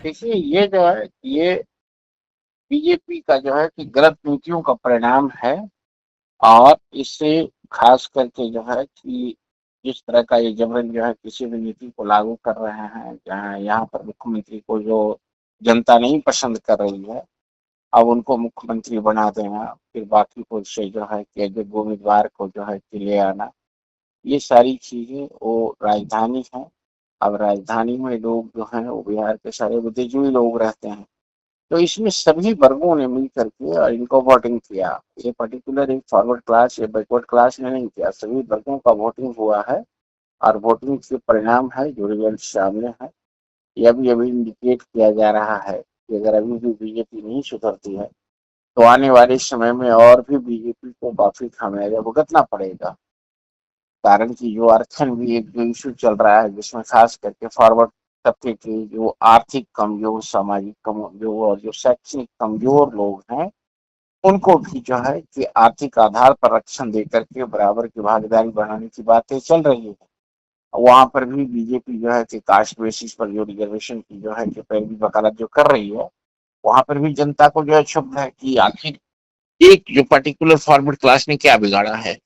देखिए ये जो है ये बीजेपी का जो है कि गलत नीतियों का परिणाम है। और इससे खास करके जो है कि जिस तरह का ये जबरन जो है किसी भी नीति को लागू कर रहे हैं, जहाँ यहाँ पर मुख्यमंत्री को जो जनता नहीं पसंद कर रही है, अब उनको मुख्यमंत्री बना देना, फिर बाकी को से जो है कि अयोग्य उम्मीदवार को जो है कि ले आना, ये सारी चीजें वो राजधानी है। अब राजधानी में लोग जो हैं वो बिहार के सारे बुद्धिजीवी लोग रहते हैं। तो इसमें सभी वर्गों ने मिल करके और इनको वोटिंग किया। ये पर्टिकुलर एक फॉरवर्ड क्लास या बैकवर्ड क्लास ने नहीं किया, सभी वर्गों का वोटिंग हुआ है। और वोटिंग के परिणाम है जो रिजल्ट सामने है। ये अभी अभी इंडिकेट किया जा रहा है कि अगर अभी भी बीजेपी नहीं सुधरती है तो आने वाले समय में और भी बीजेपी को काफी खामियाजा भुगतना पड़ेगा। कारण कि जो आरक्षण भी एक जो इशू चल रहा है, जिसमें खास करके फॉरवर्ड तबके के जो आर्थिक कमजोर, सामाजिक कमजोर और जो शैक्षणिक कमजोर लोग हैं, उनको भी जो है कि आर्थिक आधार पर आरक्षण देकर के बराबर की भागीदारी बढ़ाने की बातें चल रही है। वहां पर भी बीजेपी जो है कि कास्ट बेसिस पर जो रिजर्वेशन की जो है कि पैरवी वकालत जो कर रही है, वहां पर भी जनता को जो है क्षुब्ध है कि आखिर एक जो पर्टिकुलर फॉरवर्ड क्लास ने क्या बिगाड़ा है,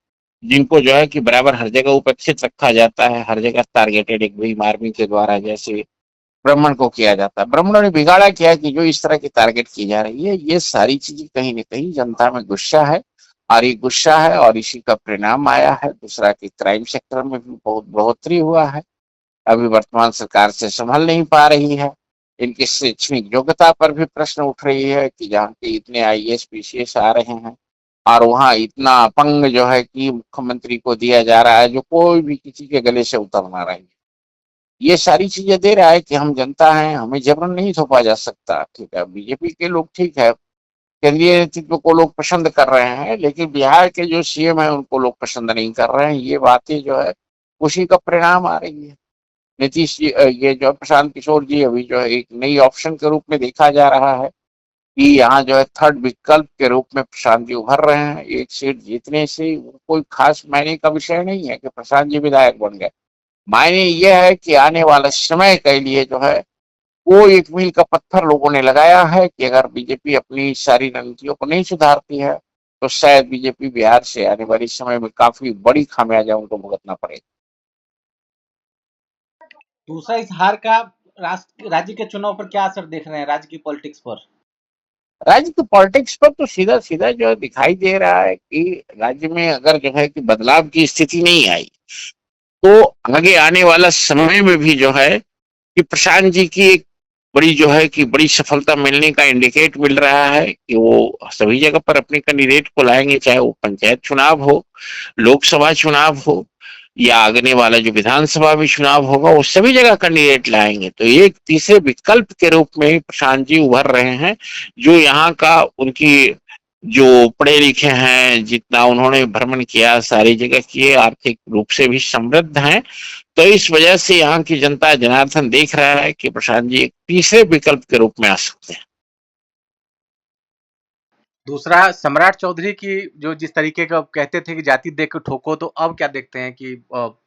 जिनको जो है कि बराबर हर जगह उपेक्षित रखा जाता है, हर जगह टारगेटेड एक भीम आर्मी के द्वारा जैसे ब्राह्मण को किया जाता है। ब्राह्मणों ने बिगाड़ा क्या कि जो इस तरह की टारगेट की जा रही है, ये सारी चीजें कहीं ना कहीं जनता में गुस्सा है। और ये गुस्सा है और इसी का परिणाम आया है। दूसरा कि क्राइम सेक्टर में भी बहुत बढ़ोतरी हुआ है। अभी वर्तमान सरकार से संभल नहीं पा रही है। इनकी शैक्षणिक योग्यता पर भी प्रश्न उठ रही है कि जहाँ के इतने आईएएस पीसीएस आ रहे हैं और वहाँ इतना अपंग जो है कि मुख्यमंत्री को दिया जा रहा है जो कोई भी किसी के गले से उतर ना रही है। ये सारी चीजें दे रहा है कि हम जनता हैं, हमें जबरन नहीं थोपा जा सकता। ठीक है, बीजेपी के लोग ठीक है, केंद्रीय नेतृत्व को लोग पसंद कर रहे हैं, लेकिन बिहार के जो सीएम है उनको लोग पसंद नहीं कर रहे हैं। ये बातें जो है उसी का परिणाम आ रही है। नीतीश जी, ये जो प्रशांत किशोर जी अभी जो है एक नई ऑप्शन के रूप में देखा जा रहा है कि यहाँ जो है थर्ड विकल्प के रूप में प्रशांत जी उभर रहे हैं। एक सीट जीतने से कोई खास मायने का विषय नहीं है कि प्रशांत जी विधायक बन गए। मायने ये है कि आने वाला समय के लिए जो है वो एक मील का पत्थर लोगों ने लगाया है कि अगर बीजेपी अपनी सारी रणनीतियों को नहीं सुधारती है तो शायद बीजेपी बिहार से आने वाले समय में काफी बड़ी खामियाजा उनको भुगतना पड़ेगा। दूसरा, इस हार का राज्य के चुनाव पर क्या असर देख रहे हैं, राज्य की पॉलिटिक्स पर? राज्य की पॉलिटिक्स पर तो सीधा सीधा जो है दिखाई दे रहा है कि राज्य में अगर जो है कि बदलाव की स्थिति नहीं आई तो आगे आने वाला समय में भी जो है कि प्रशांत जी की एक बड़ी जो है कि बड़ी सफलता मिलने का इंडिकेट मिल रहा है कि वो सभी जगह पर अपने कैंडिडेट को लाएंगे, चाहे वो पंचायत चुनाव हो, लोकसभा चुनाव हो या आगने वाला जो विधानसभा भी चुनाव होगा, वो सभी जगह कैंडिडेट लाएंगे। तो एक तीसरे विकल्प के रूप में प्रशांत जी उभर रहे हैं, जो यहाँ का उनकी जो पढ़े लिखे हैं, जितना उन्होंने भ्रमण किया सारी जगह किए, आर्थिक रूप से भी समृद्ध हैं। तो इस वजह से यहाँ की जनता जनार्दन देख रहा है कि प्रशांत जी एक तीसरे विकल्प के रूप में आ सकते हैं। दूसरा, सम्राट चौधरी की जो जिस तरीके का कहते थे कि जाति देख के ठोको, तो अब क्या देखते हैं कि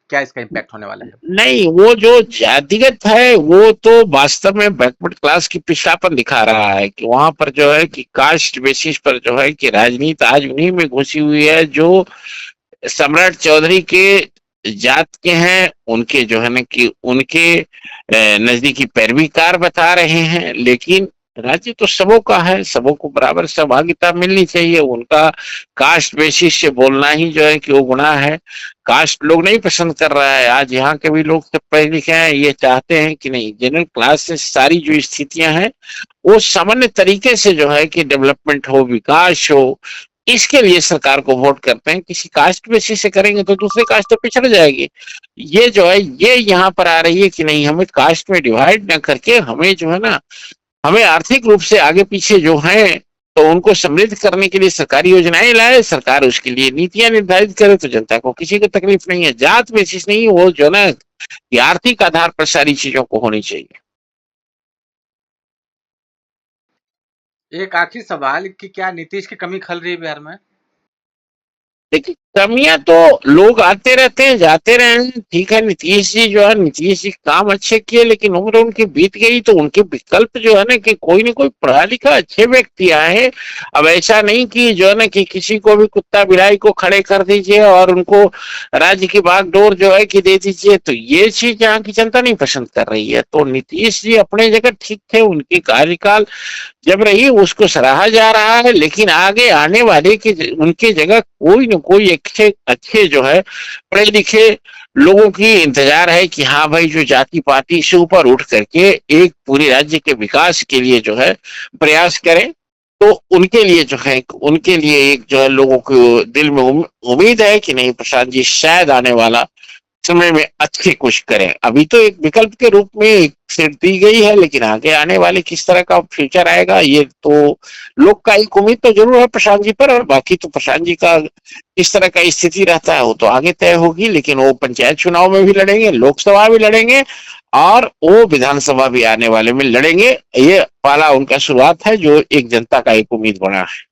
क्या इसका इम्पैक्ट होने वाला है? नहीं, वो जो जातिगत है वो तो वास्तव में बैकवर्ड क्लास की पिछड़ापन दिखा रहा है कि वहां पर जो है कि कास्ट बेसिस पर जो है कि राजनीति आज उन्हीं में घुसी हुई है जो सम्राट चौधरी के जात के हैं, उनके जो है ना कि उनके नजदीकी पैरवीकार बता रहे हैं। लेकिन राज्य तो सबों का है, सबों को बराबर सहभागिता मिलनी चाहिए। उनका कास्ट बेसिस से बोलना ही जो है कि वो गुनाह है। कास्ट लोग नहीं पसंद कर रहा है। आज यहाँ के भी लोग सब पढ़े लिखे हैं, ये चाहते हैं कि नहीं, जनरल क्लास से सारी जो स्थितियां हैं वो सामान्य तरीके से जो है कि डेवलपमेंट हो, विकास हो, इसके लिए सरकार को वोट करते हैं। किसी कास्ट बेसिस से करेंगे तो दूसरी कास्ट तो पिछड़ जाएगी। ये जो है ये यहाँ पर आ रही है कि नहीं, हमें कास्ट में डिवाइड ना करके हमें जो है ना, हमें आर्थिक रूप से आगे पीछे जो हैं तो उनको समृद्ध करने के लिए सरकारी योजनाएं लाए, सरकार उसके लिए नीतियां निर्धारित करे तो जनता को किसी को तकलीफ नहीं है। जात बेसिस नहीं, वो जो ना कि आर्थिक आधार पर सारी चीजों को होनी चाहिए। एक आखिरी सवाल कि क्या नीतीश की कमी खल रही है बिहार में? देखिए, कमियां तो लोग आते रहते हैं जाते रहे हैं, ठीक है। नीतीश जी जो है, नीतीश जी काम अच्छे किए, लेकिन उम्र उनकी बीत गई तो उनके विकल्प जो है ना कि कोई ना कोई पढ़ा लिखा अच्छे व्यक्ति आए हैं। अब ऐसा नहीं कि जो है ना कि किसी को भी कुत्ता बिलाई को खड़े कर दीजिए और उनको राज्य की बागडोर जो है कि दे दीजिए, तो ये चीज यहाँ की जनता नहीं पसंद कर रही है। तो नीतीश जी अपने जगह ठीक थे, उनकी कार्यकाल जब रही उसको सराहा जा रहा है, लेकिन आगे आने वाले की उनकी जगह कोई न कोई अच्छे अच्छे जो है पढ़े लिखे लोगों की इंतजार है कि हाँ भाई जो जाति पाति से ऊपर उठ करके एक पूरे राज्य के विकास के लिए जो है प्रयास करें। तो उनके लिए जो है, उनके लिए एक जो है लोगों को दिल में उम्मीद है कि नहीं, प्रशांत जी शायद आने वाला समय में अच्छे कुछ करें। अभी तो एक विकल्प के रूप में एक सीट दी गई है, लेकिन आगे आने वाले किस तरह का फ्यूचर आएगा ये तो लोग का एक उम्मीद तो जरूर है प्रशांत जी पर। और बाकी तो प्रशांत जी का किस तरह का स्थिति रहता है वो तो आगे तय होगी, लेकिन वो पंचायत चुनाव में भी लड़ेंगे, लोकसभा भी लड़ेंगे और वो विधानसभा भी आने वाले में लड़ेंगे। ये पहला उनका शुरुआत है जो एक जनता का एक उम्मीद बना है।